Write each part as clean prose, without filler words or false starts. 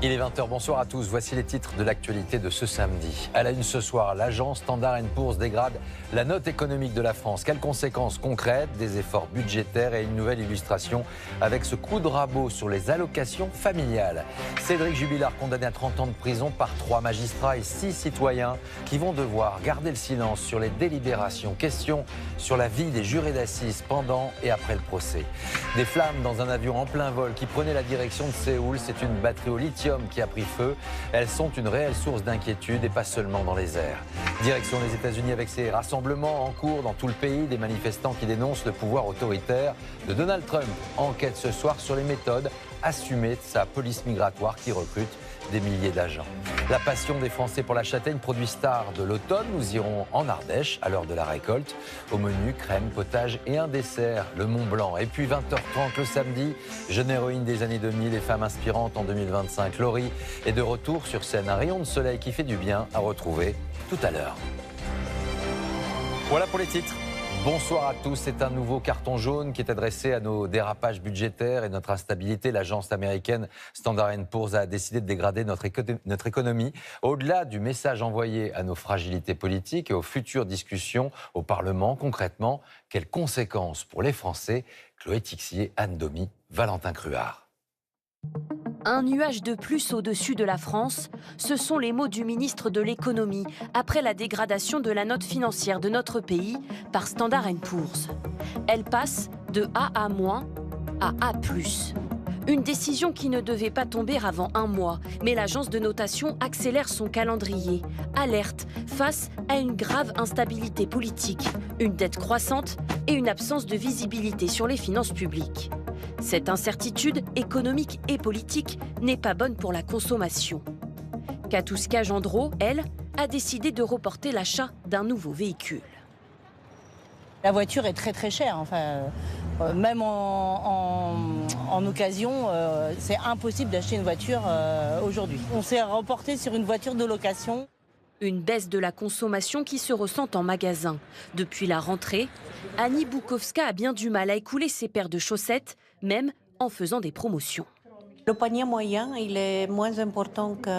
Il est 20h, bonsoir à tous. Voici les titres de l'actualité de ce samedi. À la une ce soir, l'agence Standard & Poor's dégrade la note économique de la France. Quelles conséquences concrètes? Des efforts budgétaires et une nouvelle illustration avec ce coup de rabot sur les allocations familiales. Cédric Jubilard condamné à 30 ans de prison par 3 magistrats et 6 citoyens qui vont devoir garder le silence sur les délibérations. Question sur la vie des jurés d'assises pendant et après le procès. Des flammes dans un avion en plein vol qui prenait la direction de Séoul. C'est une batterie au lithium qui a pris feu. Elles sont une réelle source d'inquiétude et pas seulement dans les airs. Direction des États-Unis avec ces rassemblements en cours dans tout le pays, des manifestants qui dénoncent le pouvoir autoritaire de Donald Trump. Enquête ce soir sur les méthodes assumées de sa police migratoire qui recrute des milliers d'agents. La passion des Français pour la châtaigne, produit star de l'automne. Nous irons en Ardèche à l'heure de la récolte. Au menu, crème, potage et un dessert, le Mont Blanc. Et puis 20h30 le samedi, jeune héroïne des années 2000 et femme inspirante en 2025. Laurie est de retour sur scène. Un rayon de soleil qui fait du bien à retrouver tout à l'heure. Voilà pour les titres. Bonsoir à tous. C'est un nouveau carton jaune qui est adressé à nos dérapages budgétaires et notre instabilité. L'agence américaine Standard & Poor's a décidé de dégrader notre économie. Au-delà du message envoyé à nos fragilités politiques et aux futures discussions au Parlement, concrètement, quelles conséquences pour les Français? Chloé Tixier, Anne Domy, Valentin Cruard. Un nuage de plus au-dessus de la France, ce sont les mots du ministre de l'économie après la dégradation de la note financière de notre pays par Standard & Poor's. Elle passe de A à moins à A+. Une décision qui ne devait pas tomber avant un mois, mais l'agence de notation accélère son calendrier, alerte face à une grave instabilité politique, une dette croissante et une absence de visibilité sur les finances publiques. Cette incertitude économique et politique n'est pas bonne pour la consommation. Katouska Gendreau, elle, a décidé de reporter l'achat d'un nouveau véhicule. La voiture est très très chère. Même en occasion, c'est impossible d'acheter une voiture aujourd'hui. On s'est reporté sur une voiture de location. Une baisse de la consommation qui se ressent en magasin. Depuis la rentrée, Annie Boukowska a bien du mal à écouler ses paires de chaussettes, même en faisant des promotions. Le panier moyen, il est moins important qu'il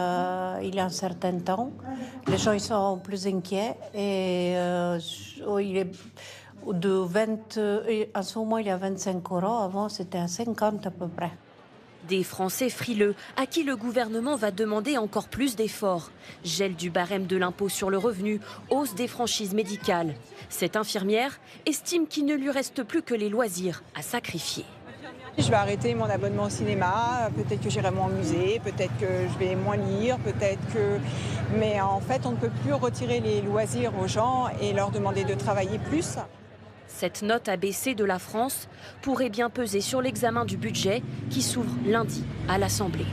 y a un certain temps. Les gens ils sont plus inquiets et il est de 20, en ce moment il y a 25 €, avant c'était à 50 à peu près. Des Français frileux à qui le gouvernement va demander encore plus d'efforts. Gel du barème de l'impôt sur le revenu, hausse des franchises médicales. Cette infirmière estime qu'il ne lui reste plus que les loisirs à sacrifier. Je vais arrêter mon abonnement au cinéma, peut-être que j'irai moins au musée, peut-être que je vais moins lire, peut-être que... Mais en fait, on ne peut plus retirer les loisirs aux gens et leur demander de travailler plus. Cette note abaissée de la France pourrait bien peser sur l'examen du budget qui s'ouvre lundi à l'Assemblée.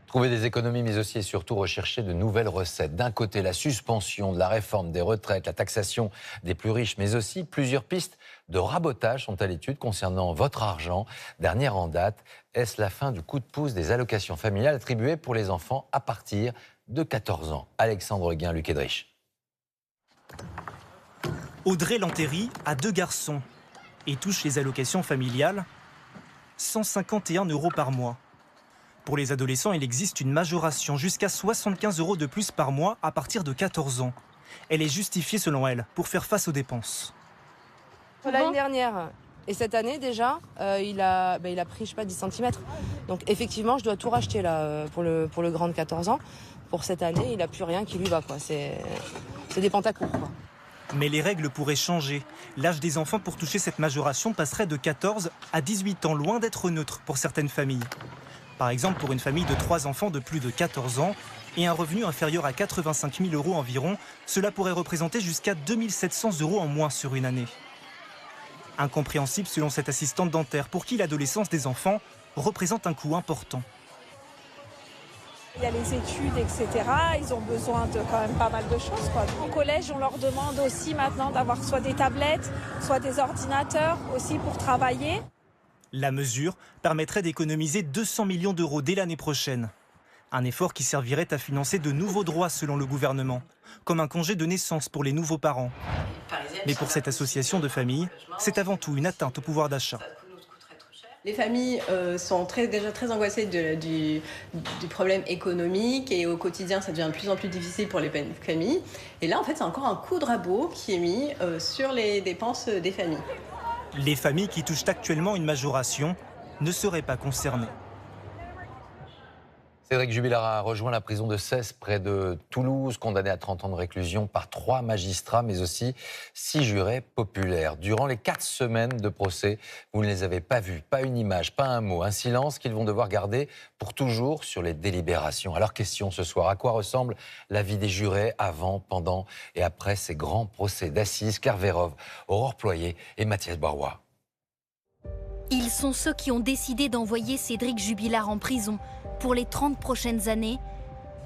Trouver des économies, mais aussi et surtout rechercher de nouvelles recettes. D'un côté, la suspension de la réforme des retraites, la taxation des plus riches, mais aussi plusieurs pistes de rabotage sont à l'étude concernant votre argent. Dernière en date, est-ce la fin du coup de pouce des allocations familiales attribuées pour les enfants à partir de 14 ans? Alexandre Guin, Luc Edrich. Audrey Lantéry a 2 garçons et touche les allocations familiales 151 € par mois. Pour les adolescents, il existe une majoration jusqu'à 75 € de plus par mois à partir de 14 ans. Elle est justifiée selon elle pour faire face aux dépenses. L'année dernière et cette année déjà, il a pris je sais pas 10 cm. Donc effectivement, je dois tout racheter là pour le grand de 14 ans. Pour cette année, il n'a plus rien qui lui va quoi. C'est des pantacours quoi. Mais les règles pourraient changer. L'âge des enfants pour toucher cette majoration passerait de 14 à 18 ans, loin d'être neutre pour certaines familles. Par exemple, pour une famille de 3 enfants de plus de 14 ans et un revenu inférieur à 85 000 € environ, cela pourrait représenter jusqu'à 2 700 € en moins sur une année. Incompréhensible selon cette assistante dentaire pour qui l'adolescence des enfants représente un coût important. Il y a les études, etc. Ils ont besoin de quand même pas mal de choses, quoi. Au collège, on leur demande aussi maintenant d'avoir soit des tablettes, soit des ordinateurs aussi pour travailler. La mesure permettrait d'économiser 200 millions d'euros dès l'année prochaine. Un effort qui servirait à financer de nouveaux droits selon le gouvernement, comme un congé de naissance pour les nouveaux parents. Mais pour cette association de familles, c'est avant tout une atteinte au pouvoir d'achat. Les familles sont déjà très angoissées du problème économique et au quotidien, ça devient de plus en plus difficile pour les familles. Et là, en fait, c'est encore un coup de rabot qui est mis sur les dépenses des familles. Les familles qui touchent actuellement une majoration ne seraient pas concernées. Cédric Jubilard a rejoint la prison de Cesse, près de Toulouse, condamné à 30 ans de réclusion par 3 magistrats, mais aussi 6 jurés populaires. Durant les 4 semaines de procès, vous ne les avez pas vus, pas une image, pas un mot, un silence qu'ils vont devoir garder pour toujours sur les délibérations. Alors question ce soir, à quoi ressemble la vie des jurés avant, pendant et après ces grands procès d'assises? Claire Vérove, Aurore Ployer et Mathias Barrois. Ils sont ceux qui ont décidé d'envoyer Cédric Jubilard en prison pour les 30 prochaines années,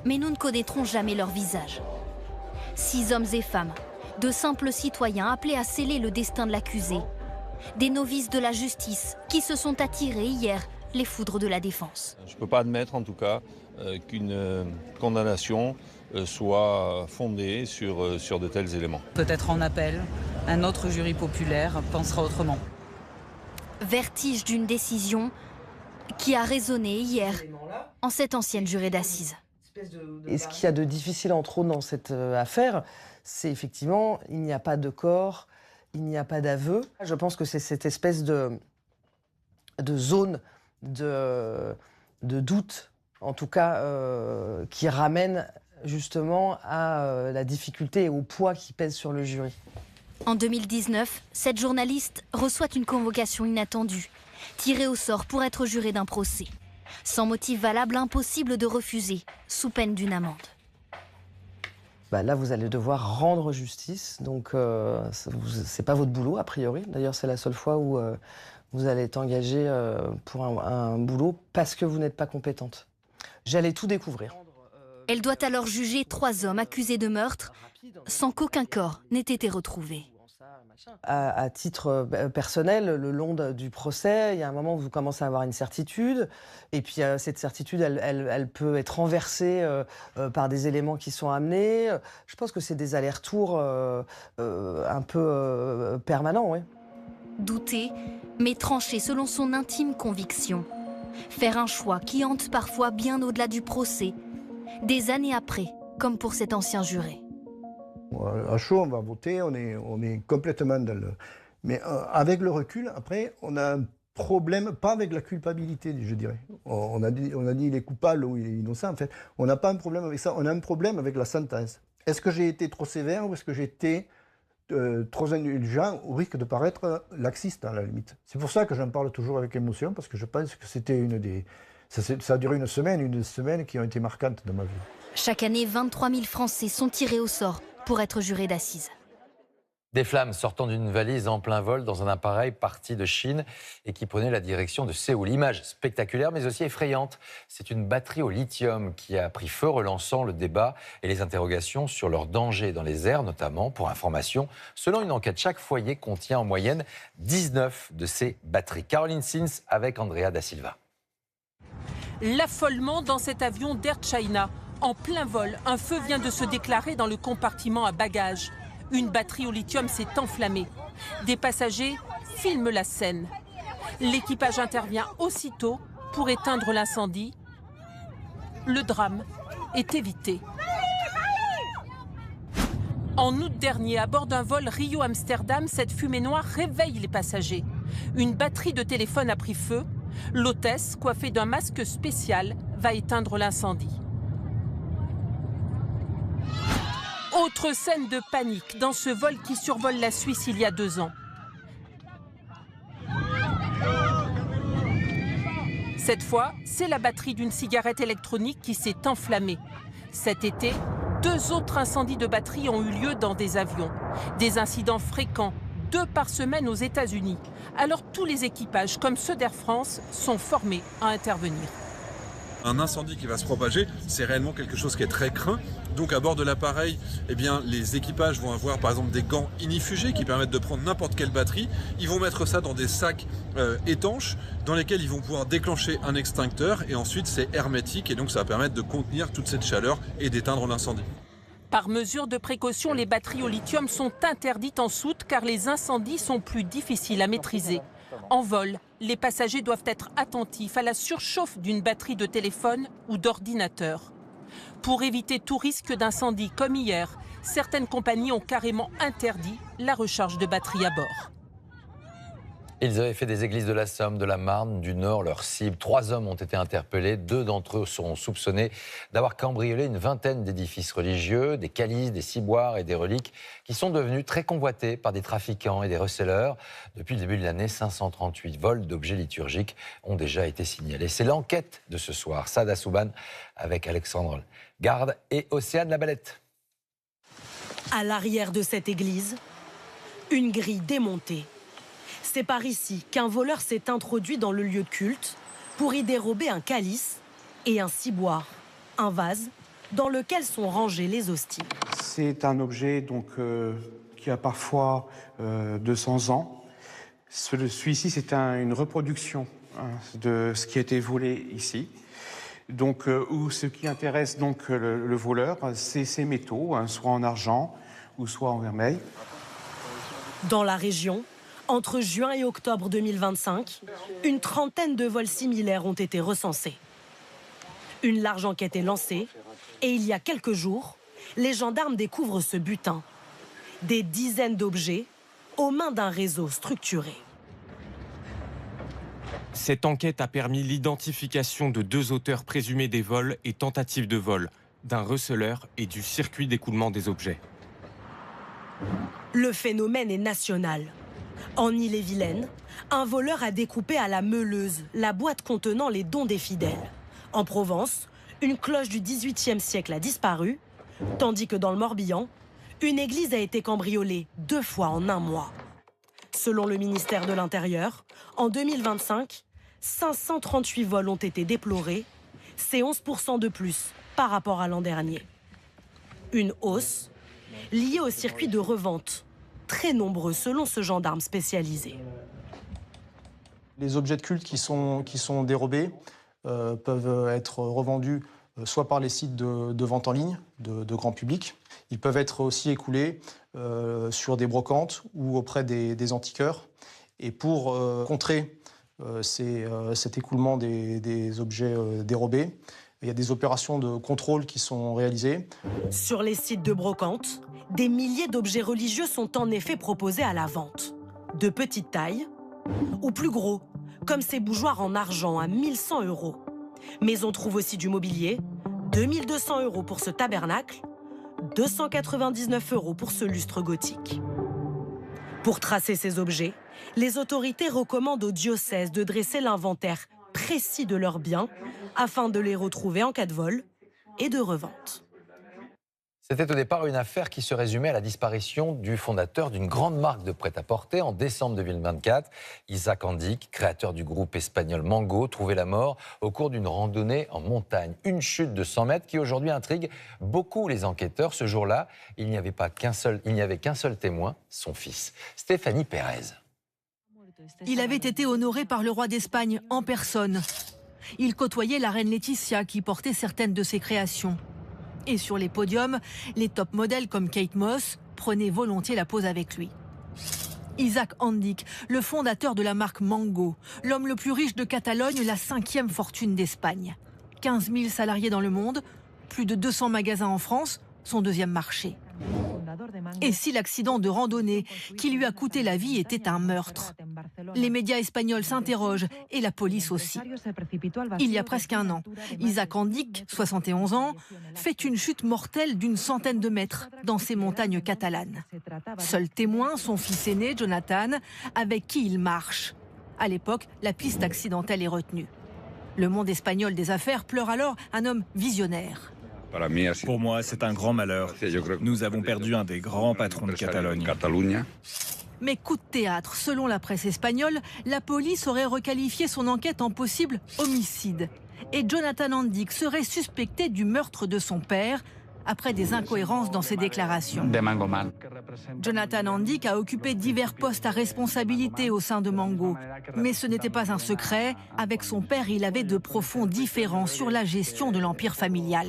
mais nous ne connaîtrons jamais leur visage. 6 hommes et femmes, de simples citoyens appelés à sceller le destin de l'accusé. Des novices de la justice qui se sont attirés hier les foudres de la défense. Je ne peux pas admettre en tout cas qu'une condamnation soit fondée sur de tels éléments. Peut-être en appel, un autre jury populaire pensera autrement. Vertige d'une décision qui a résonné hier en cette ancienne jurée d'assises. Et ce qu'il y a de difficile entre autres dans cette affaire, c'est effectivement il n'y a pas de corps, il n'y a pas d'aveu. Je pense que c'est cette espèce de zone de doute, en tout cas, qui ramène justement à la difficulté et au poids qui pèse sur le jury. En 2019, cette journaliste reçoit une convocation inattendue, tirée au sort pour être jurée d'un procès. Sans motif valable, impossible de refuser, sous peine d'une amende. Là, vous allez devoir rendre justice, donc c'est pas votre boulot, a priori. D'ailleurs, c'est la seule fois où vous allez être engagé pour un boulot parce que vous n'êtes pas compétente. J'allais tout découvrir. Elle doit alors juger 3 hommes accusés de meurtre, sans qu'aucun corps n'ait été retrouvé. À titre personnel, le long du procès, il y a un moment où vous commencez à avoir une certitude, et puis cette certitude, elle peut être renversée par des éléments qui sont amenés. Je pense que c'est des allers-retours un peu permanents, oui. Douter, mais trancher selon son intime conviction. Faire un choix qui hante parfois bien au-delà du procès, des années après, comme pour cet ancien juré. À chaud, on va voter, on est complètement dans le... Mais avec le recul, après, on a un problème, pas avec la culpabilité, je dirais. On a dit il est coupable ou il est innocent, en fait. On n'a pas un problème avec ça, on a un problème avec la sentence. Est-ce que j'ai été trop sévère ou est-ce que j'ai été trop indulgent au risque de paraître laxiste, à la limite? C'est pour ça que j'en parle toujours avec émotion, parce que je pense que c'était une des... Ça a duré une semaine qui ont été marquantes dans ma vie. Chaque année, 23 000 Français sont tirés au sort pour être jurés d'assises. Des flammes sortant d'une valise en plein vol dans un appareil parti de Chine et qui prenait la direction de Séoul. Image spectaculaire mais aussi effrayante. C'est une batterie au lithium qui a pris feu, relançant le débat et les interrogations sur leur danger dans les airs, notamment. Pour information, selon une enquête, chaque foyer contient en moyenne 19 de ces batteries. Caroline Sins avec Andrea Da Silva. L'affolement dans cet avion d'Air China. En plein vol, un feu vient de se déclarer dans le compartiment à bagages. Une batterie au lithium s'est enflammée. Des passagers filment la scène. L'équipage intervient aussitôt pour éteindre l'incendie. Le drame est évité. En août dernier, à bord d'un vol Rio-Amsterdam, cette fumée noire réveille les passagers. Une batterie de téléphone a pris feu. L'hôtesse, coiffée d'un masque spécial, va éteindre l'incendie. Autre scène de panique dans ce vol qui survole la Suisse il y a 2 ans. Cette fois, c'est la batterie d'une cigarette électronique qui s'est enflammée. Cet été, 2 autres incendies de batterie ont eu lieu dans des avions. Des incidents fréquents, 2 par semaine aux États-Unis. Alors tous les équipages, comme ceux d'Air France, sont formés à intervenir. Un incendie qui va se propager, c'est réellement quelque chose qui est très craint. Donc à bord de l'appareil, les équipages vont avoir par exemple des gants ignifugés qui permettent de prendre n'importe quelle batterie. Ils vont mettre ça dans des sacs étanches dans lesquels ils vont pouvoir déclencher un extincteur et ensuite c'est hermétique et donc ça va permettre de contenir toute cette chaleur et d'éteindre l'incendie. Par mesure de précaution, les batteries au lithium sont interdites en soute car les incendies sont plus difficiles à maîtriser. En vol, les passagers doivent être attentifs à la surchauffe d'une batterie de téléphone ou d'ordinateur. Pour éviter tout risque d'incendie comme hier, certaines compagnies ont carrément interdit la recharge de batterie à bord. Ils avaient fait des églises de la Somme, de la Marne, du Nord leur cible. 3 hommes ont été interpellés. 2 d'entre eux sont soupçonnés d'avoir cambriolé une vingtaine d'édifices religieux, des calices, des ciboires et des reliques qui sont devenus très convoités par des trafiquants et des receleurs. Depuis le début de l'année, 538 vols d'objets liturgiques ont déjà été signalés. C'est l'enquête de ce soir. Sada Souban avec Alexandre Garde et Océane Labalette. À l'arrière de cette église, une grille démontée. C'est par ici qu'un voleur s'est introduit dans le lieu de culte pour y dérober un calice et un ciboire, un vase dans lequel sont rangées les hosties. C'est un objet donc, qui a parfois 200 ans. Celui-ci, c'est une reproduction de ce qui a été volé ici. Donc, ce qui intéresse donc, le voleur, c'est ces métaux, soit en argent ou soit en vermeil. Dans la région, entre juin et octobre 2025, une trentaine de vols similaires ont été recensés. Une large enquête est lancée et il y a quelques jours, les gendarmes découvrent ce butin. Des dizaines d'objets aux mains d'un réseau structuré. Cette enquête a permis l'identification de 2 auteurs présumés des vols et tentatives de vol, d'un receleur et du circuit d'écoulement des objets. Le phénomène est national. En Ille-et-Vilaine, un voleur a découpé à la meuleuse la boîte contenant les dons des fidèles. En Provence, une cloche du XVIIIe siècle a disparu, tandis que dans le Morbihan, une église a été cambriolée 2 fois en 1 mois. Selon le ministère de l'Intérieur, en 2025, 538 vols ont été déplorés. C'est 11% de plus par rapport à l'an dernier. Une hausse liée au circuit de revente, très nombreux selon ce gendarme spécialisé. Les objets de culte qui sont dérobés peuvent être revendus soit par les sites de vente en ligne de grand public. Ils peuvent être aussi écoulés sur des brocantes ou auprès des antiquaires. Et pour contrer cet écoulement des objets dérobés, il y a des opérations de contrôle qui sont réalisées. Sur les sites de brocante, des milliers d'objets religieux sont en effet proposés à la vente. De petite taille ou plus gros, comme ces bougeoirs en argent à 1 100 €. Mais on trouve aussi du mobilier, 2 200 € pour ce tabernacle, 299 € pour ce lustre gothique. Pour tracer ces objets, les autorités recommandent au diocèse de dresser l'inventaire précis de leurs biens afin de les retrouver en cas de vol et de revente. C'était au départ une affaire qui se résumait à la disparition du fondateur d'une grande marque de prêt-à-porter en décembre 2024. Isaac Andic, créateur du groupe espagnol Mango, trouvait la mort au cours d'une randonnée en montagne. Une chute de 100 mètres qui aujourd'hui intrigue beaucoup les enquêteurs. Ce jour-là, il n'y avait qu'un seul témoin, son fils, Stéphanie Pérez. Il avait été honoré par le roi d'Espagne en personne. Il côtoyait la reine Laetitia qui portait certaines de ses créations. Et sur les podiums, les top modèles comme Kate Moss prenaient volontiers la pose avec lui. Isaac Andic, le fondateur de la marque Mango, l'homme le plus riche de Catalogne, la 5e fortune d'Espagne. 15 000 salariés dans le monde, plus de 200 magasins en France, son 2e marché. Et si l'accident de randonnée qui lui a coûté la vie était un meurtre? Les médias espagnols s'interrogent et la police aussi. Il y a presque 1 an, Isaac Andic, 71 ans, fait une chute mortelle d'1 centaine de mètres dans ces montagnes catalanes. Seul témoin, son fils aîné, Jonathan, avec qui il marche. À l'époque, la piste accidentelle est retenue. Le monde espagnol des affaires pleure alors un homme visionnaire. Pour moi, c'est un grand malheur. Nous avons perdu un des grands patrons de Catalogne. Mais coup de théâtre, selon la presse espagnole, la police aurait requalifié son enquête en possible homicide. Et Jonathan Andic serait suspecté du meurtre de son père, après des incohérences dans ses déclarations. Jonathan Andic a occupé divers postes à responsabilité au sein de Mango. Mais ce n'était pas un secret. Avec son père, il avait de profonds différends sur la gestion de l'empire familial.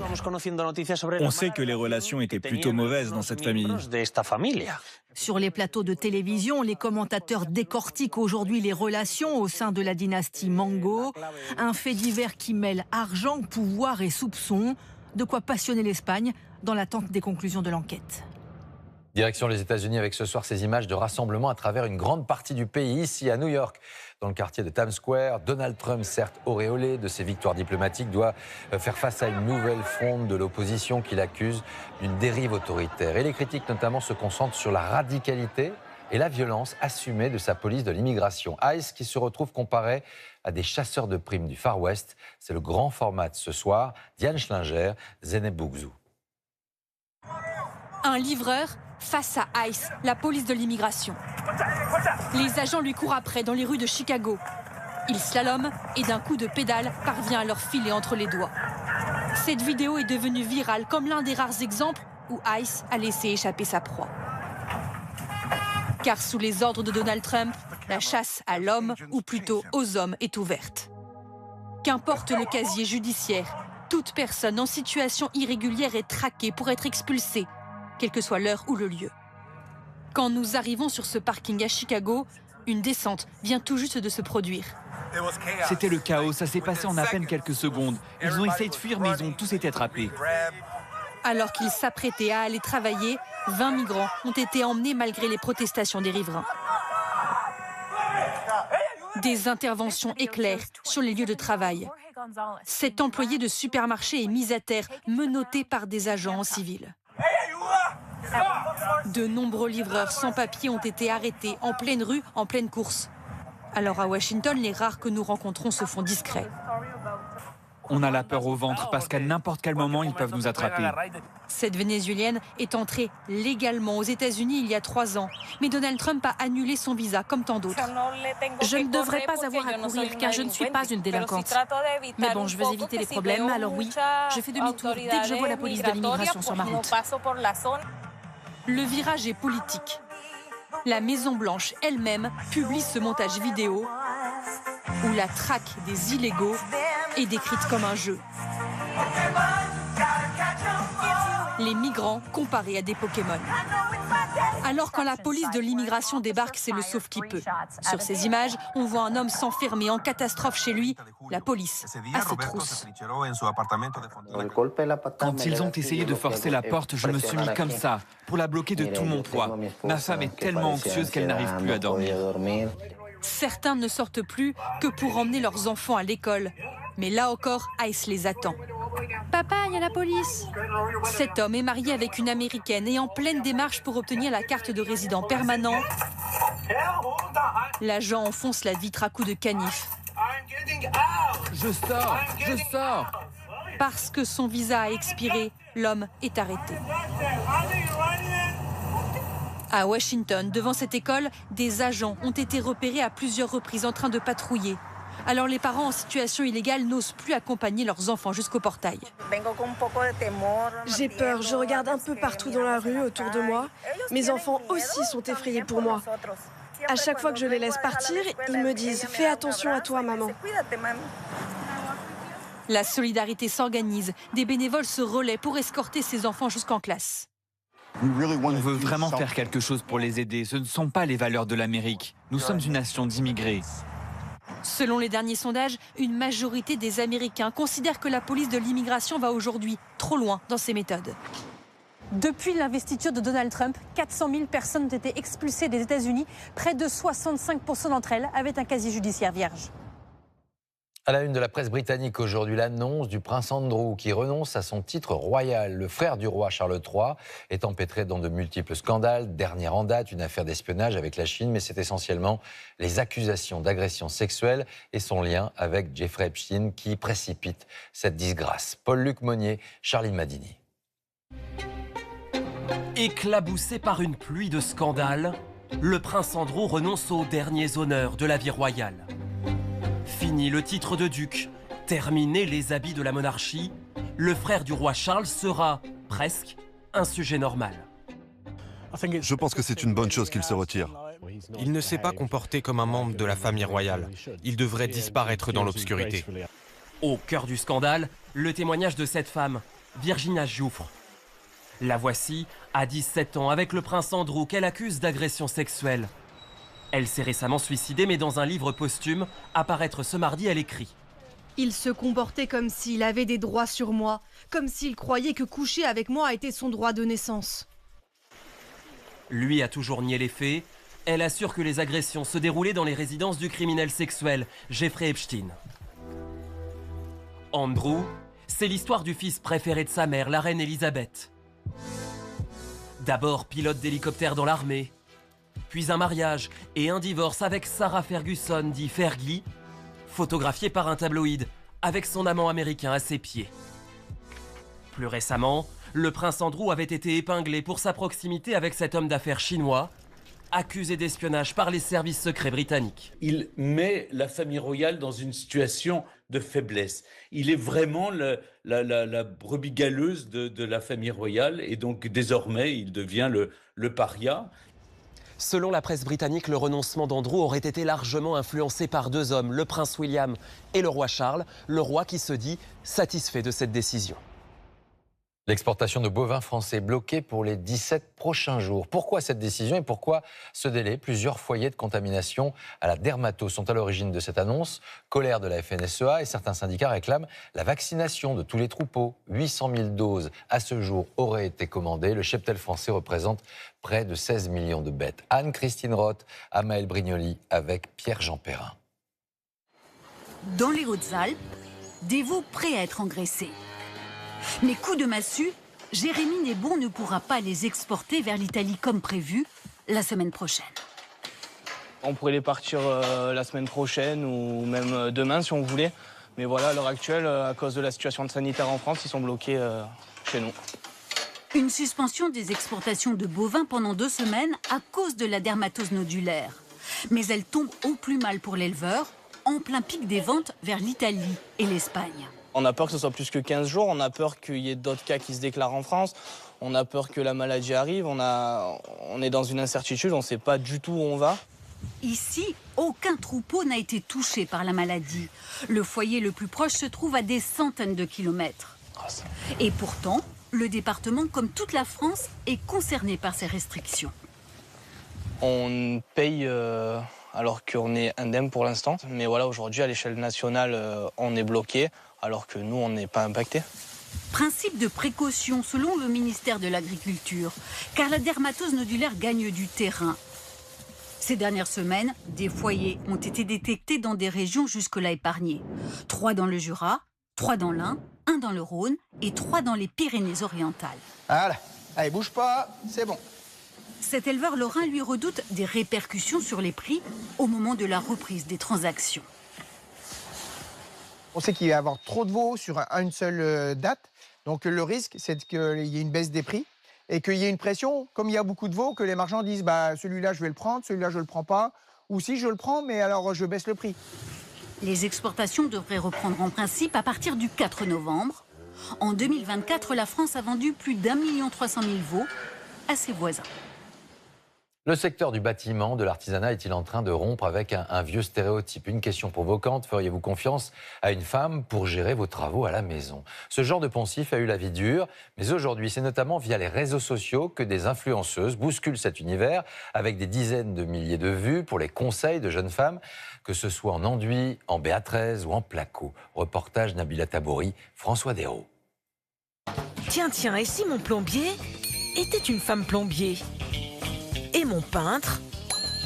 On sait que les relations étaient plutôt mauvaises dans cette famille. Sur les plateaux de télévision, les commentateurs décortiquent aujourd'hui les relations au sein de la dynastie Mango. Un fait divers qui mêle argent, pouvoir et soupçons. De quoi passionner l'Espagne dans l'attente des conclusions de l'enquête. Direction les États-Unis avec ce soir ces images de rassemblement à travers une grande partie du pays, ici à New York, dans le quartier de Times Square. Donald Trump, certes auréolé de ses victoires diplomatiques, doit faire face à une nouvelle fronde de l'opposition qui l'accuse d'une dérive autoritaire. Et les critiques notamment se concentrent sur la radicalité et la violence assumée de sa police de l'immigration. ICE qui se retrouve comparé à des chasseurs de primes du Far West. C'est le grand format de ce soir. Diane Schlinger, Zeynep Bougzou. Un livreur face à ICE, la police de l'immigration. Les agents lui courent après dans les rues de Chicago. Il slalome et d'un coup de pédale parvient à leur filer entre les doigts. Cette vidéo est devenue virale comme l'un des rares exemples où ICE a laissé échapper sa proie. Car sous les ordres de Donald Trump, la chasse à l'homme, ou plutôt aux hommes, est ouverte. Qu'importe le casier judiciaire, toute personne en situation irrégulière est traquée pour être expulsée, quelle que soit l'heure ou le lieu. Quand nous arrivons sur ce parking à Chicago, une descente vient tout juste de se produire. C'était le chaos, ça s'est passé en à peine quelques secondes. Ils ont essayé de fuir, mais ils ont tous été attrapés. Alors qu'ils s'apprêtaient à aller travailler, 20 migrants ont été emmenés malgré les protestations des riverains. Des interventions éclairent sur les lieux de travail. Cet employé de supermarché est mis à terre, menotté par des agents en civil. De nombreux livreurs sans papier ont été arrêtés en pleine rue, en pleine course. Alors à Washington, les rares que nous rencontrons se font discrets. On a la peur au ventre parce qu'à n'importe quel moment, ils peuvent nous attraper. Cette Vénézuélienne est entrée légalement aux États-Unis il y a 3 ans. Mais Donald Trump a annulé son visa, comme tant d'autres. Je ne devrais pas avoir à courir car je ne suis pas une délinquante. Mais bon, je veux éviter les problèmes, alors oui, je fais demi-tour dès que je vois la police de l'immigration sur ma route. Le virage est politique. La Maison-Blanche elle-même publie ce montage vidéo où la traque des illégaux est décrite comme un jeu. Les migrants comparés à des Pokémon. Alors quand la police de l'immigration débarque, c'est le sauve qui peut. Sur ces images, on voit un homme s'enfermer en catastrophe chez lui. La police a ses trousses. Quand ils ont essayé de forcer la porte, je me suis mis comme ça, pour la bloquer de tout mon poids. Ma femme est tellement anxieuse qu'elle n'arrive plus à dormir. Certains ne sortent plus que pour emmener leurs enfants à l'école. Mais là encore, ICE les attend. Papa, il y a la police. Cet homme est marié avec une Américaine et en pleine démarche pour obtenir la carte de résident permanent. L'agent enfonce la vitre à coups de canif. Je sors. Parce que son visa a expiré, l'homme est arrêté. À Washington, devant cette école, des agents ont été repérés à plusieurs reprises en train de patrouiller. Alors les parents en situation illégale n'osent plus accompagner leurs enfants jusqu'au portail. J'ai peur, je regarde un peu partout dans la rue autour de moi. Mes enfants aussi sont effrayés pour moi. À chaque fois que je les laisse partir, ils me disent « Fais attention à toi, maman ». La solidarité s'organise. Des bénévoles se relaient pour escorter ces enfants jusqu'en classe. On veut vraiment faire quelque chose pour les aider. Ce ne sont pas les valeurs de l'Amérique. Nous sommes une nation d'immigrés. Selon les derniers sondages, une majorité des Américains considèrent que la police de l'immigration va aujourd'hui trop loin dans ses méthodes. Depuis l'investiture de Donald Trump, 400 000 personnes ont été expulsées des États-Unis. Près de 65% d'entre elles avaient un casier judiciaire vierge. À la une de la presse britannique aujourd'hui, l'annonce du prince Andrew qui renonce à son titre royal. Le frère du roi Charles III est empêtré dans de multiples scandales. Dernière en date, une affaire d'espionnage avec la Chine, mais c'est essentiellement les accusations d'agression sexuelle et son lien avec Jeffrey Epstein qui précipite cette disgrâce. Paul-Luc Monnier, Charline Madini. Éclaboussé par une pluie de scandales, le prince Andrew renonce aux derniers honneurs de la vie royale. Fini le titre de duc, terminé les habits de la monarchie, le frère du roi Charles sera presque un sujet normal. Je pense que c'est une bonne chose qu'il se retire. Il ne s'est pas comporté comme un membre de la famille royale. Il devrait disparaître dans l'obscurité. Au cœur du scandale, le témoignage de cette femme, Virginia Giuffre. La voici à 17 ans avec le prince Andrew qu'elle accuse d'agression sexuelle. Elle s'est récemment suicidée, mais dans un livre posthume, à paraître ce mardi, elle écrit. Il se comportait comme s'il avait des droits sur moi, comme s'il croyait que coucher avec moi était son droit de naissance. Lui a toujours nié les faits. Elle assure que les agressions se déroulaient dans les résidences du criminel sexuel, Jeffrey Epstein. Andrew, c'est l'histoire du fils préféré de sa mère, la reine Elisabeth. D'abord pilote d'hélicoptère dans l'armée, puis un mariage et un divorce avec Sarah Ferguson, dit Fergie, photographié par un tabloïd, avec son amant américain à ses pieds. Plus récemment, le prince Andrew avait été épinglé pour sa proximité avec cet homme d'affaires chinois, accusé d'espionnage par les services secrets britanniques. Il met la famille royale dans une situation de faiblesse. Il est vraiment la brebis galeuse de la famille royale et donc désormais il devient le paria. Selon la presse britannique, le renoncement d'Andrew aurait été largement influencé par deux hommes, le prince William et le roi Charles, le roi qui se dit satisfait de cette décision. L'exportation de bovins français bloquée pour les 17 prochains jours. Pourquoi cette décision et pourquoi ce délai? Plusieurs foyers de contamination à la dermatose sont à l'origine de cette annonce. Colère de la FNSEA et certains syndicats réclament la vaccination de tous les troupeaux. 800 000 doses à ce jour auraient été commandées. Le cheptel français représente près de 16 millions de bêtes. Anne-Christine Roth, Amaël Brignoli avec Pierre-Jean Perrin. Dans les Hautes-Alpes, des veaux prêts à être engraissés. Mais coup de massue, Jérémy Nebon ne pourra pas les exporter vers l'Italie comme prévu la semaine prochaine. On pourrait les partir la semaine prochaine ou même demain si on voulait. Mais voilà, à l'heure actuelle, à cause de la situation sanitaire en France, ils sont bloqués chez nous. Une suspension des exportations de bovins pendant 2 semaines à cause de la dermatose nodulaire. Mais elle tombe au plus mal pour l'éleveur, en plein pic des ventes vers l'Italie et l'Espagne. On a peur que ce soit plus que 15 jours, on a peur qu'il y ait d'autres cas qui se déclarent en France, on a peur que la maladie arrive, on est dans une incertitude, on ne sait pas du tout où on va. Ici, aucun troupeau n'a été touché par la maladie. Le foyer le plus proche se trouve à des centaines de kilomètres. Et pourtant, le département, comme toute la France, est concerné par ces restrictions. On paye alors qu'on est indemne pour l'instant, mais voilà, aujourd'hui, à l'échelle nationale, on est bloqué. Alors que nous, on n'est pas impactés. Principe de précaution selon le ministère de l'Agriculture, car la dermatose nodulaire gagne du terrain. Ces dernières semaines, des foyers ont été détectés dans des régions jusque-là épargnées. 3 dans le Jura, 3 dans l'Ain, 1 dans le Rhône et 3 dans les Pyrénées-Orientales. Voilà, allez, bouge pas, c'est bon. Cet éleveur lorrain lui redoute des répercussions sur les prix au moment de la reprise des transactions. On sait qu'il va y avoir trop de veaux sur une seule date. Donc le risque, c'est qu'il y ait une baisse des prix et qu'il y ait une pression, comme il y a beaucoup de veaux, que les marchands disent bah, celui-là, je vais le prendre, celui-là, je ne le prends pas. Ou si je le prends, mais alors je baisse le prix. Les exportations devraient reprendre en principe à partir du 4 novembre. En 2024, la France a vendu plus d'1 300 000 veaux à ses voisins. Le secteur du bâtiment, de l'artisanat, est-il en train de rompre avec un vieux stéréotype? Une question provocante, feriez-vous confiance à une femme pour gérer vos travaux à la maison? Ce genre de poncif a eu la vie dure, mais aujourd'hui, c'est notamment via les réseaux sociaux que des influenceuses bousculent cet univers avec des dizaines de milliers de vues pour les conseils de jeunes femmes, que ce soit en enduit, en Béatrice ou en placo. Reportage Nabila Tabouri, François Desraux. Tiens, et si mon plombier était une femme plombier? Et mon peintre,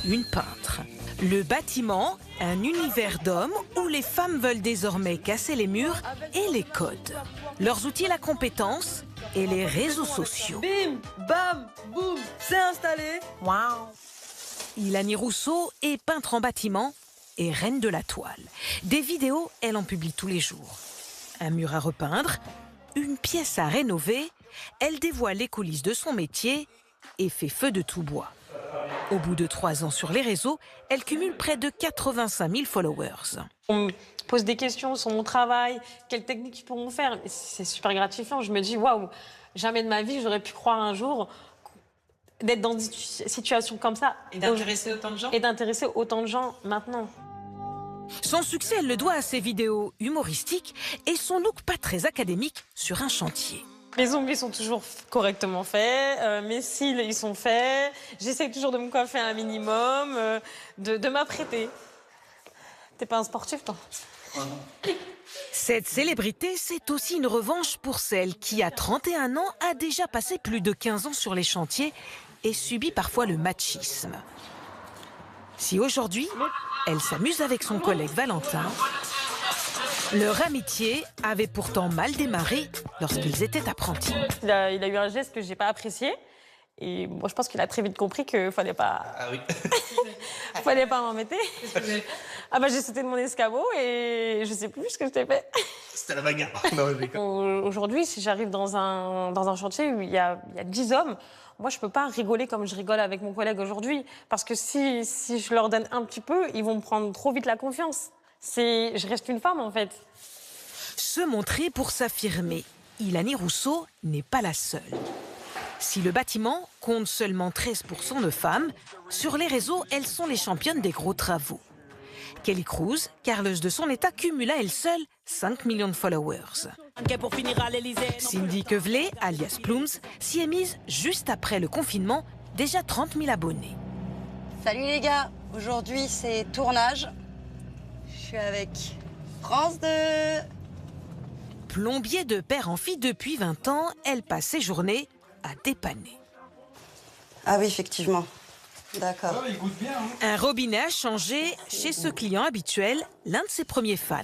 une peintre. Le bâtiment, un univers d'hommes où les femmes veulent désormais casser les murs et les codes. Leurs outils, la compétence et les réseaux sociaux. Bim, bam, boum, c'est installé. Waouh. Ilani Rousseau est peintre en bâtiment et reine de la toile. Des vidéos, elle en publie tous les jours. Un mur à repeindre, une pièce à rénover, elle dévoile les coulisses de son métier et fait feu de tout bois. Au bout de 3 ans sur les réseaux, elle cumule près de 85 000 followers. On posent des questions sur mon travail, quelles techniques ils pourront faire. C'est super gratifiant. Je me dis, waouh, jamais de ma vie, j'aurais pu croire un jour d'être dans une situation comme ça. Et d'intéresser autant de gens. Et d'intéresser autant de gens maintenant. Son succès, elle le doit à ses vidéos humoristiques et son look pas très académique sur un chantier. Mes ongles, ils sont toujours correctement faits, mes cils, ils sont faits. J'essaie toujours de me coiffer un minimum, de m'apprêter. T'es pas un sportif, toi? Cette célébrité, c'est aussi une revanche pour celle qui, à 31 ans, a déjà passé plus de 15 ans sur les chantiers et subit parfois le machisme. Si aujourd'hui, elle s'amuse avec son collègue Valentin, leur amitié avait pourtant mal démarré lorsqu'ils étaient apprentis. Il a eu un geste que j'ai pas apprécié. Et moi, je pense qu'il a très vite compris qu'il fallait pas... Ah oui. fallait pas m'embêter. Ah bah j'ai sauté de mon escabeau et je sais plus ce que je t'ai fait. C'était la bagarre. Aujourd'hui, si j'arrive dans un chantier où il y a 10 hommes, moi, je peux pas rigoler comme je rigole avec mon collègue aujourd'hui. Parce que si je leur donne un petit peu, ils vont me prendre trop vite la confiance. Je reste une femme, en fait. Se montrer pour s'affirmer. Ilani Rousseau n'est pas la seule. Si le bâtiment compte seulement 13% de femmes, sur les réseaux, elles sont les championnes des gros travaux. Kelly Cruz, carreleuse de son état, cumule à elle seule 5 millions de followers. Cindy Quevelet, alias Plums, s'y est mise juste après le confinement, déjà 30 000 abonnés. Salut les gars, aujourd'hui c'est tournage. Je suis avec France 2. Plombier de père en fille depuis 20 ans, elle passe ses journées à dépanner. Ah oui, effectivement. D'accord. Il goûte bien. Hein. Un robinet a changé chez ce client habituel, l'un de ses premiers fans.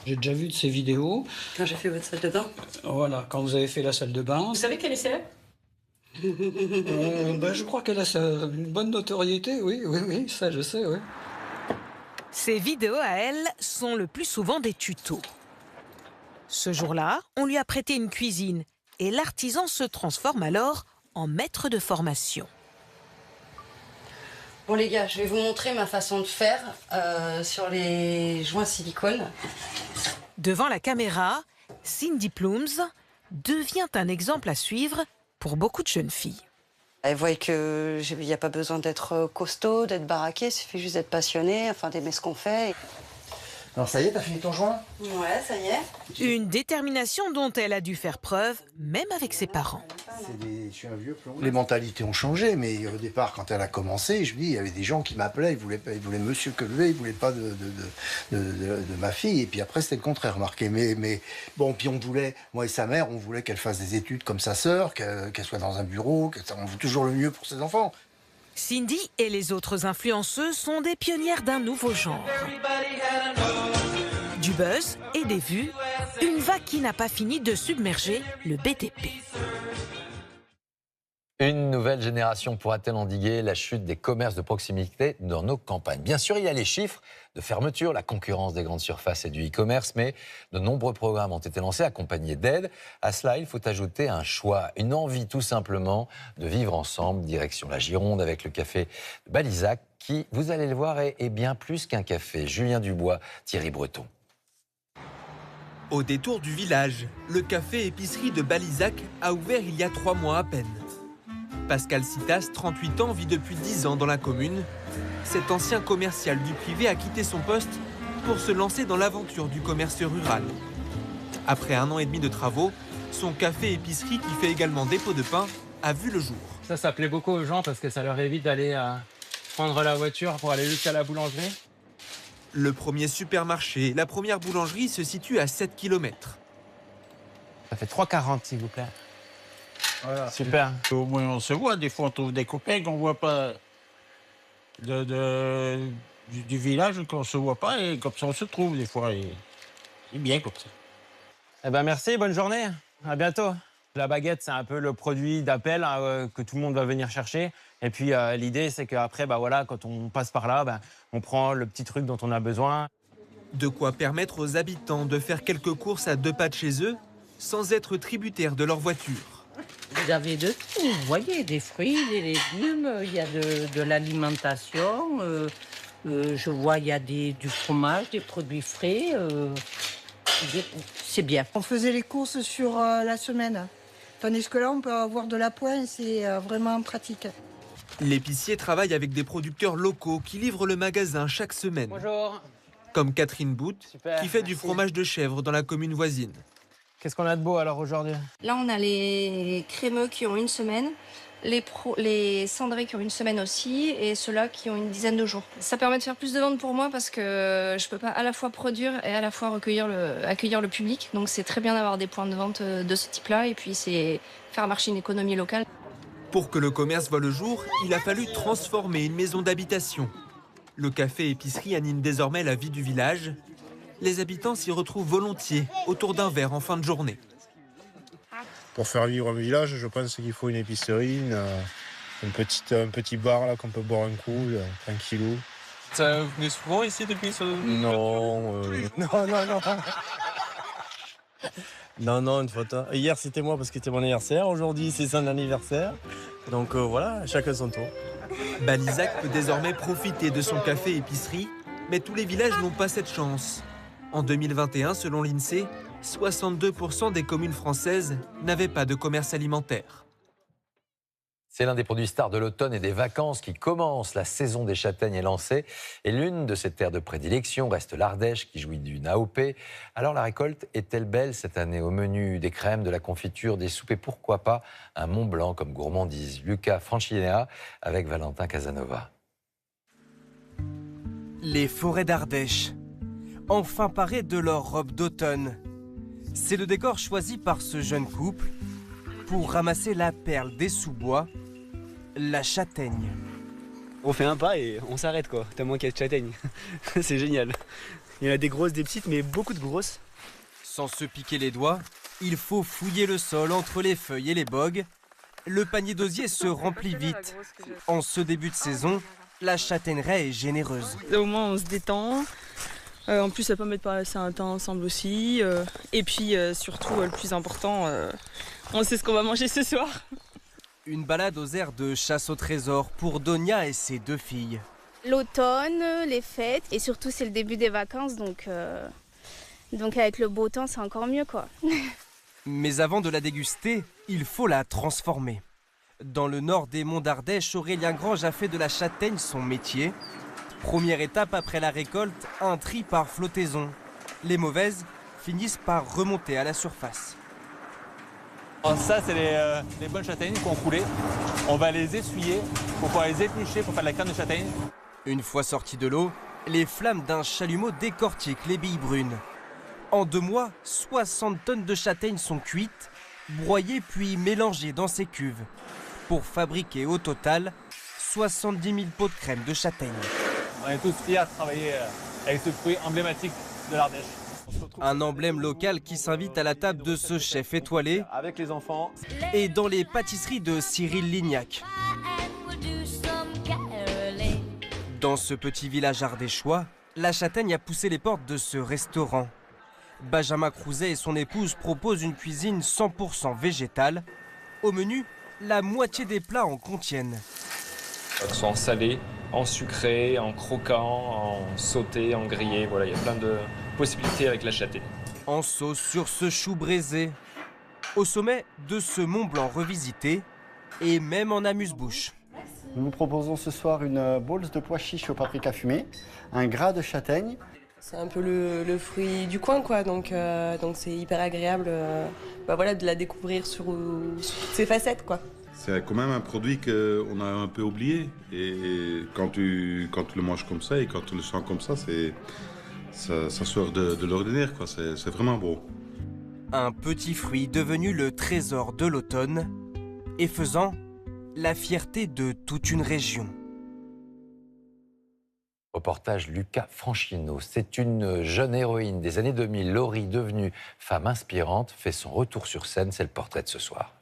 J'ai déjà vu de ces vidéos. Quand j'ai fait votre salle de bain. Voilà, quand vous avez fait la salle de bain. Vous savez qu'elle est célèbre? Je crois qu'elle a une bonne notoriété, oui, ça je sais, oui. Ces vidéos à elle sont le plus souvent des tutos. Ce jour-là, on lui a prêté une cuisine et l'artisan se transforme alors en maître de formation. Bon les gars, je vais vous montrer ma façon de faire sur les joints silicone. Devant la caméra, Cindy Plums devient un exemple à suivre pour beaucoup de jeunes filles. Elle voit qu'il n'y a pas besoin d'être costaud, d'être baraqué, il suffit juste d'être passionné, d'aimer ce qu'on fait. Alors ça y est, t'as fini ton joint? Ouais, ça y est. Une détermination dont elle a dû faire preuve, même avec ses parents. Je suis un vieux plombier. Les mentalités ont changé, mais au départ, quand elle a commencé, je me dis, il y avait des gens qui m'appelaient, ils voulaient Monsieur Quevelet, ils voulaient pas de ma fille. Et puis après, c'était le contraire, remarquez. Mais bon, puis on voulait, moi et sa mère, on voulait qu'elle fasse des études comme sa sœur, qu'elle soit dans un bureau, on veut toujours le mieux pour ses enfants. Cindy et les autres influenceuses sont des pionnières d'un nouveau genre. Du buzz et des vues, une vague qui n'a pas fini de submerger le BTP. Une nouvelle génération pourra-t-elle endiguer la chute des commerces de proximité dans nos campagnes? Bien sûr, il y a les chiffres de fermeture, la concurrence des grandes surfaces et du e-commerce, mais de nombreux programmes ont été lancés accompagnés d'aides. À cela, il faut ajouter un choix, une envie tout simplement de vivre ensemble, direction la Gironde avec le café de Balizac, qui, vous allez le voir, est bien plus qu'un café. Julien Dubois, Thierry Breton. Au détour du village, le café-épicerie de Balizac a ouvert il y a 3 mois à peine. Pascal Citas, 38 ans, vit depuis 10 ans dans la commune. Cet ancien commercial du privé a quitté son poste pour se lancer dans l'aventure du commerce rural. Après 1 an et demi de travaux, son café-épicerie, qui fait également dépôt de pain, a vu le jour. Ça plaît beaucoup aux gens parce que ça leur évite d'aller prendre la voiture pour aller jusqu'à la boulangerie. Le premier supermarché, la première boulangerie se situe à 7 km. Ça fait 3,40 s'il vous plaît. Voilà. Super. Au moins on se voit, des fois on trouve des copains qu'on voit pas du village, qu'on se voit pas, et comme ça on se trouve des fois. C'est bien comme ça. Eh ben merci, bonne journée. À bientôt. La baguette, c'est un peu le produit d'appel que tout le monde va venir chercher. Et puis l'idée, c'est qu'après, quand on passe par là, on prend le petit truc dont on a besoin. De quoi permettre aux habitants de faire quelques courses à 2 pas de chez eux, sans être tributaires de leur voiture. Vous avez de tout, vous voyez, des fruits, des légumes, il y a de l'alimentation, Je vois, il y a du fromage, des produits frais. C'est bien. On faisait les courses sur la semaine. Tandis que là, on peut avoir de l'appoint, c'est vraiment pratique. L'épicier travaille avec des producteurs locaux qui livrent le magasin chaque semaine. Bonjour. Comme Catherine Bout, Super, qui fait du merci. fromage de chèvre dans la commune voisine. Qu'est-ce qu'on a de beau alors aujourd'hui? Là, on a les crémeux qui ont une semaine, les cendrés qui ont une semaine aussi, et ceux-là qui ont une dizaine de jours. Ça permet de faire plus de ventes pour moi parce que je peux pas à la fois produire et à la fois accueillir le public. Donc c'est très bien d'avoir des points de vente de ce type-là, et puis c'est faire marcher une économie locale. Pour que le commerce voie le jour, il a fallu transformer une maison d'habitation. Le café-épicerie anime désormais la vie du village. Les habitants s'y retrouvent volontiers autour d'un verre en fin de journée. Pour faire vivre un village, je pense qu'il faut une épicerie, un petit bar là qu'on peut boire un coup, tranquillou. Vous venez souvent ici depuis ce... Non, Non, une fois. Hier c'était moi parce que c'était mon anniversaire, aujourd'hui c'est son anniversaire. Donc voilà, chacun son tour. Balizac peut désormais profiter de son café-épicerie, mais tous les villages n'ont pas cette chance. En 2021, selon l'INSEE, 62% des communes françaises n'avaient pas de commerce alimentaire. C'est l'un des produits stars de l'automne et des vacances qui commence. La saison des châtaignes est lancée et l'une de ses terres de prédilection reste l'Ardèche qui jouit d'une AOP. Alors la récolte est-elle belle cette année? Au menu des crèmes, de la confiture, des soupes et pourquoi pas un Mont Blanc comme gourmandise? Luca Francinea avec Valentin Casanova. Les forêts d'Ardèche, enfin parées de leur robe d'automne. C'est le décor choisi par ce jeune couple pour ramasser la perle des sous-bois, la châtaigne. On fait un pas et on s'arrête quoi, tellement qu'il y a de châtaignes. C'est génial. Il y en a des grosses, des petites, mais beaucoup de grosses. Sans se piquer les doigts, il faut fouiller le sol entre les feuilles et les bogues. Le panier d'osier se remplit vite. En ce début de saison, la châtaigneraie est généreuse. Au moins on se détend. En plus ça permet de passer un temps ensemble aussi. Et puis surtout le plus important, on sait ce qu'on va manger ce soir. Une balade aux aires de chasse au trésor pour Donia et ses deux filles. L'automne, les fêtes et surtout c'est le début des vacances donc avec le beau temps c'est encore mieux quoi. Mais avant de la déguster, il faut la transformer. Dans le nord des monts d'Ardèche, Aurélien Grange a fait de la châtaigne son métier. Première étape après la récolte, un tri par flottaison. Les mauvaises finissent par remonter à la surface. Ça, c'est les bonnes châtaignes qu'on coulé. On va les essuyer pour pouvoir les éplucher pour faire de la crème de châtaigne. Une fois sortis de l'eau, les flammes d'un chalumeau décortiquent les billes brunes. En 2 mois, 60 tonnes de châtaignes sont cuites, broyées puis mélangées dans ces cuves pour fabriquer au total 70 000 pots de crème de châtaigne. On est tous fiers de travailler avec ce fruit emblématique de l'Ardèche. Un emblème local qui s'invite à la table de ce chef étoilé avec les enfants et dans les pâtisseries de Cyril Lignac. Dans ce petit village ardéchois, la châtaigne a poussé les portes de ce restaurant. Benjamin Crouzet et son épouse proposent une cuisine 100% végétale. Au menu, la moitié des plats en contiennent. Que ce soit en salé, en sucré, en croquant, en sauté, en grillé, voilà, il y a plein de possibilités avec la châtaigne. En sauce sur ce chou braisé. Au sommet de ce Mont Blanc revisité et même en amuse-bouche. Nous vous proposons ce soir une bols de pois chiches au paprika fumé, un gras de châtaigne. C'est un peu le fruit du coin, quoi. Donc c'est hyper agréable de la découvrir sur toutes ses facettes, quoi. C'est quand même un produit qu'on a un peu oublié. Et quand tu le manges comme ça et quand tu le sens comme ça, ça sort de l'ordinaire, quoi. C'est vraiment beau. Un petit fruit devenu le trésor de l'automne et faisant la fierté de toute une région. Reportage Luca Franchino. C'est une jeune héroïne des années 2000. Laurie, devenue femme inspirante, fait son retour sur scène. C'est le portrait de ce soir.